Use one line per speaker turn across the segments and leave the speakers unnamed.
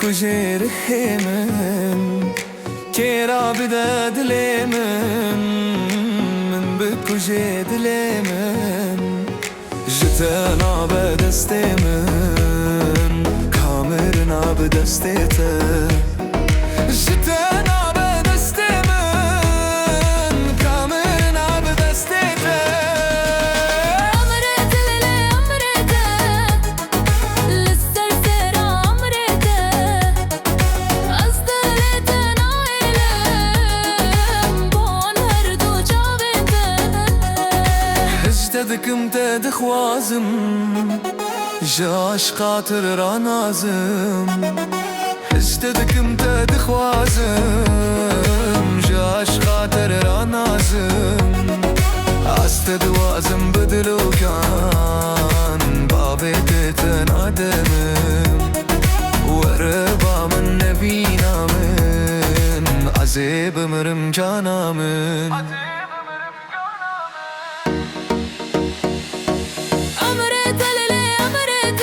بکجی رحمن کیرا بده دل من بکجی دل من جتنا به دست من کامرنا به دستت جتنا به دست من کامرنا به دستت
أمرت للي أمرت للسرسر أمرت أصدلت نايلم بون هردو جابت
هجتدكم تدخوازم جاش خاطر رانازم هجتدكم تدخوازم جاش خاطر رانازم استدوازم بدلو كان بابت تنادمم وربا من نبينا من عزيب مرم جانا من
أمرت للي أمرت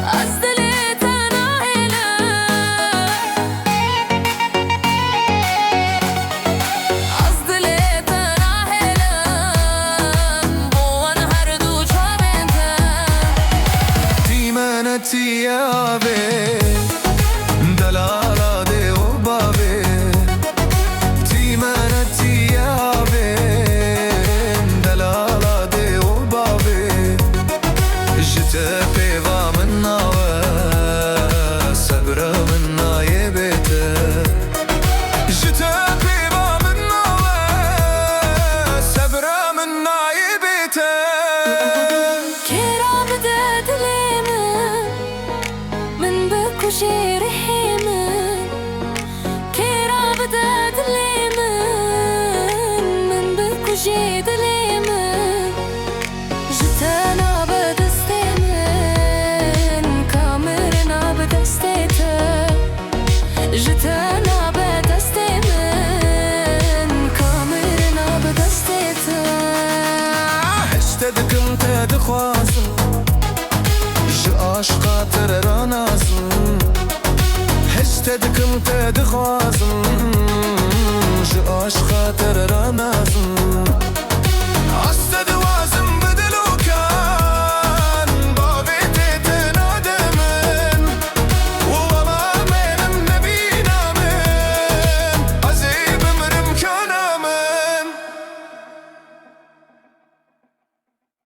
أصدلت نايلم أصدلت نايلم بون هردو جابت
تيمانتي يا بي دلالة دي وبابي تيمانتي يا بي دلالة دي وبابي جتبي منا وصبر منا يبيت جتبي منا وصبر منا يبيت
كيرا بدت ليمن من بكوشي رحيمن كيرا بدت ليمن من بكوشي دليمن جتنا بدستيمن كامرنا بدستيتا جتنا بدستيمن كامرنا بدستيتا
هشتدكم تدخوازم جاش خاطر رانازم هشتدكم تدخوازم